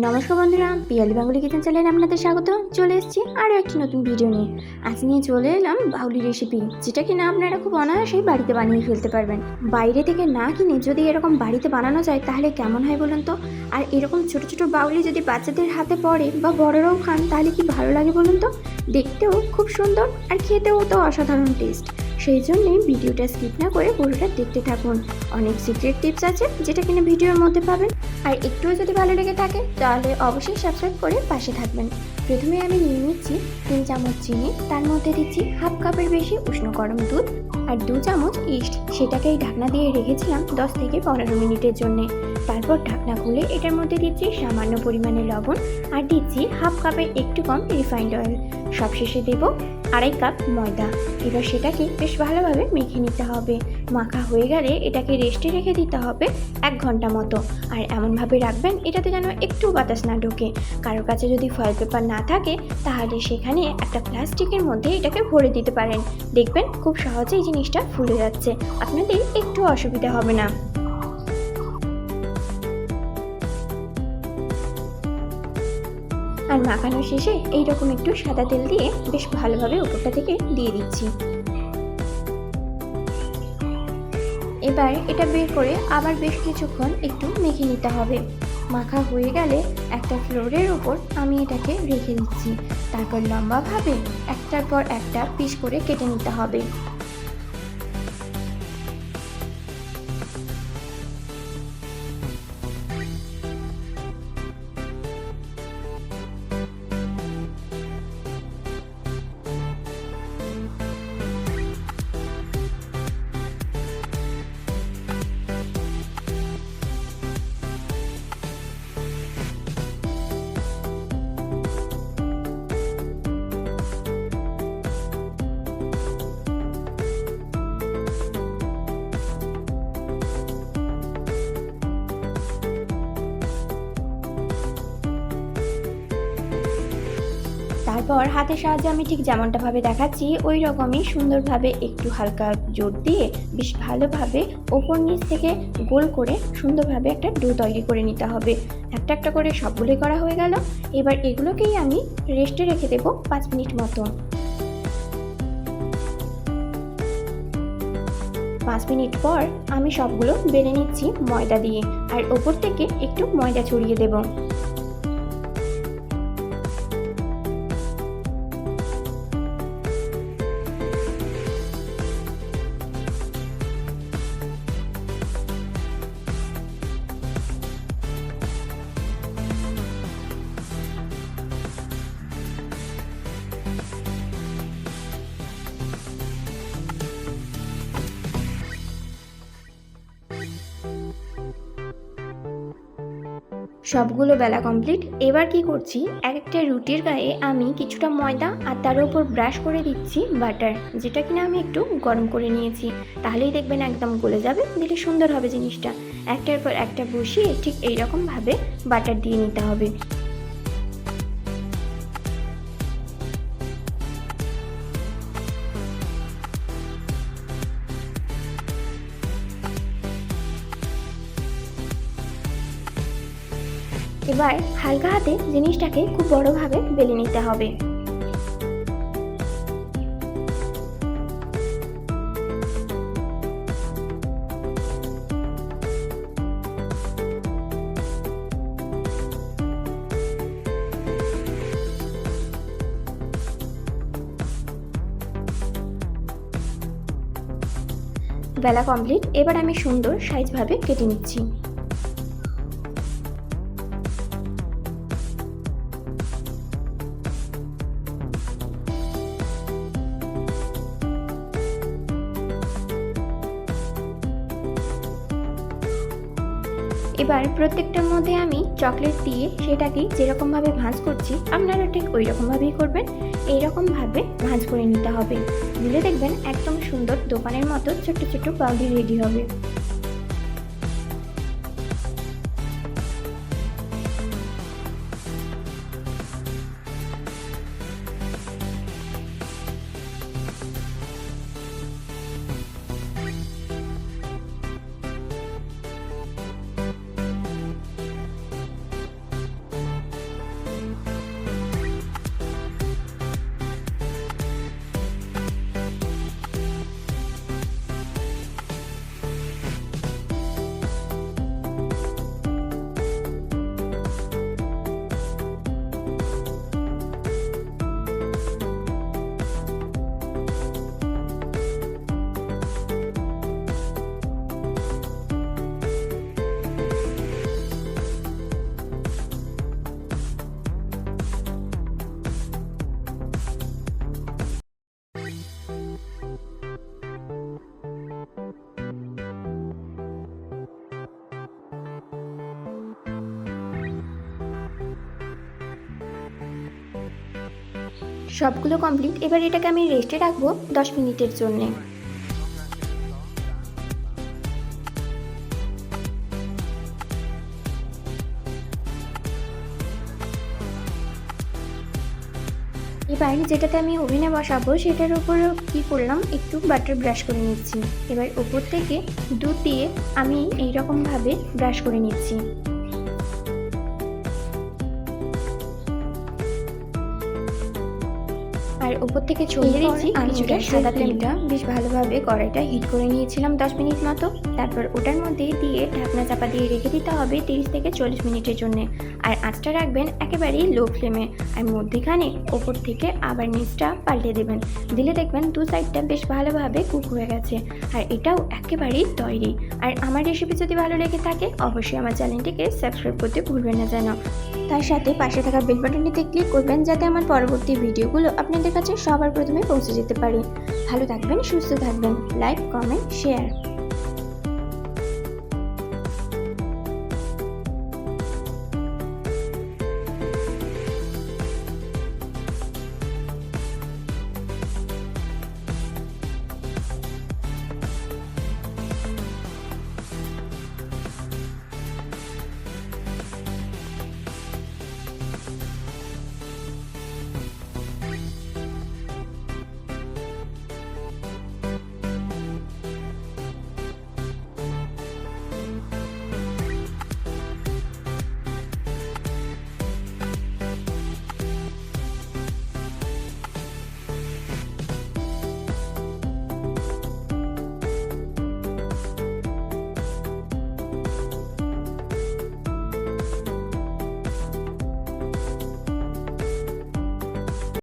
নমস্কার বন্ধুরা, পিয়ালি বাঙালি কিচেন চ্যানেলে আপনাদের স্বাগত। চলে এসেছি আরও একটি নতুন ভিডিও নিয়ে। আজ নিয়ে চলে এলাম বাউলি রেসিপি, যেটা কিনা আপনারা খুব অনায়াসেই বাড়িতে বানিয়ে ফেলতে পারবেন। বাইরে থেকে না কিনে যদি এরকম বাড়িতে বানানো যায় তাহলে কেমন হয় বলুন তো। আর এরকম ছোট ছোট বাউলি যদি বাচ্চাদের হাতে পড়ে বা বড়রাও খান তাহলে কি ভালো লাগে বলুন তো। দেখতেও খুব সুন্দর আর খেতেও তো অসাধারণ টেস্ট। সেই জন্যই ভিডিওটা স্কিপ না করে পুরোটা দেখতে থাকুন। অনেক সিক্রেট টিপস আছে যেটা কিনা ভিডিওর মধ্যে পাবেন। আর একটুও যদি ভালো লেগে থাকে তাহলে অবশ্যই সাবস্ক্রাইব করে পাশে থাকবেন। প্রথমে আমি নিয়ে নিচ্ছি 3 চামচ চিনি, তার মধ্যে দিচ্ছি হাফ কাপের বেশি উষ্ণ গরম দুধ আর 2 চামচ ইস্ট। সেটাকেই ঢাকনা দিয়ে রেখেছিলাম 10 থেকে 15 মিনিটের জন্য। তারপর ঢাকনা খুলে এটার মধ্যে দিচ্ছি সামান্য পরিমাণে লবণ আর দিচ্ছি হাফ কাপের একটু কম রিফাইন্ড অয়েল। সবশেষে দেব 2.5 কাপ ময়দা। এবার সেটাকে বেশ ভালোভাবে মেখে নিতে হবে। মাখা হয়ে গেলে এটাকে রেস্টে রেখে দিতে হবে 1 ঘন্টা মতো। আর এমনভাবে রাখবেন এটাতে যেন একটু বাতাস না ঢোকে। কারোর কাছে যদি ফয়েল পেপার না থাকে তাহলে সেখানে একটা প্লাস্টিকের মধ্যে এটাকে ভরে দিতে পারেন। দেখবেন খুব সহজেই জিনিসটা ফুলে যাচ্ছে, আপনাদের একটু অসুবিধা হবে না। আর মাখানো শেষে এইরকম একটু সাদা তেল দিয়ে বেশ ভালোভাবে উপরটা থেকে দিয়ে দিচ্ছি। এবার এটা বের করে আবার বেশ কিছুক্ষণ একটু মেখে নিতে হবে। মাখা হয়ে গেলে একটা ফ্লোরের উপর আমি এটাকে রেখে দিচ্ছি। তারপর লম্বাভাবে একটার পর একটা পিস করে কেটে নিতে হবে। তারপর হাতের সাহায্যে আমি ঠিক যেমনটাভাবে দেখাচ্ছি ওই রকমই সুন্দরভাবে একটু হালকা জোর দিয়ে বেশ ভালোভাবে ওপর নিচ থেকে গোল করে সুন্দরভাবে একটা ডো তৈরি করে নিতে হবে। একটা একটা করে সবগুলোই করা হয়ে গেল। এবার এগুলোকেই আমি রেস্টে রেখে দেবো 5 মিনিট মতো। 5 মিনিট পর আমি সবগুলো বেলে নিচ্ছি ময়দা দিয়ে, আর ওপর থেকে একটু ময়দা ছড়িয়ে দেবো। সবগুলো বেলা কমপ্লিট। এবার কি করছি, একটা রুটির গায়ে আমি কিছুটা ময়দা আর তার উপর ব্রাশ করে দিচ্ছি বাটার, যেটা কিনা আমি একটু গরম করে নিয়েছি। তাহলেই দেখবেন একদম গলে যাবে, দিলে সুন্দর হবে জিনিসটা। একটার পর একটা বসিয়ে ঠিক এইরকমভাবে বাটার দিয়ে নিতে হবে। এবার হালকা হাতে জিনিসটাকে খুব বড়ভাবে বেলে নিতে হবে। বেলা কমপ্লিট। এবার আমি সুন্দর সাইজভাবে কেটে নিচ্ছি। এবার প্রত্যেকটার মধ্যে আমি চকলেট দিয়ে সেটাকে যেরকমভাবে ভাঁজ করছি আপনারা ঠিক ওই রকমভাবেই করবেন। এইরকমভাবে ভাঁজ করে নিতে হবে, দিলে দেখবেন একদম সুন্দর দোকানের মতো ছোট্ট ছোট্ট বাউলি রেডি হবে। সবগুলো কমপ্লিট। এবার এটাকে আমি রেস্টে রাখবো 10 মিনিটের জন্যে। এবার যেটাতে আমি ওভেনে বসাবো সেটার উপরে কি করলাম, একটু বাটার ব্রাশ করে নিচ্ছি। এবার উপর থেকে দুধ দিয়ে আমি এইরকমভাবে ব্রাশ করে নিচ্ছি। আর উপর থেকে ছড়িয়ে দিচ্ছি কিছুটা সাদা তেলটা। বেশ ভালোভাবে কড়াইটা হিট করে নিয়েছিলাম 10 মিনিট মতো। তারপর ওটার মধ্যে দিয়ে ঢাকনা চাপা দিয়ে রেখে দিতে হবে 30 থেকে 40 মিনিটের জন্য। আর আঁচটা রাখবেন একেবারেই লো ফ্লেমে। আর মধ্যেখানে ওপর থেকে আবার নিচটা পাল্টে দেবেন, দিলে দেখবেন দু সাইডটা বেশ ভালোভাবে কুক হয়ে গেছে। আর এটাও একেবারেই তৈরি। আর আমার রেসিপি যদি ভালো লেগে থাকে অবশ্যই আমার চ্যানেলটিকে সাবস্ক্রাইব করতে ভুলবেন না যেন। তার সাথে পাশে থাকা বেল বাটনটিতে ক্লিক করবেন যাতে আমার পরবর্তী ভিডিওগুলো আপনাদের কাছে সবার প্রথমে পৌঁছে যেতে পারে। ভালো থাকবেন, সুস্থ থাকবেন। Like, comment, share.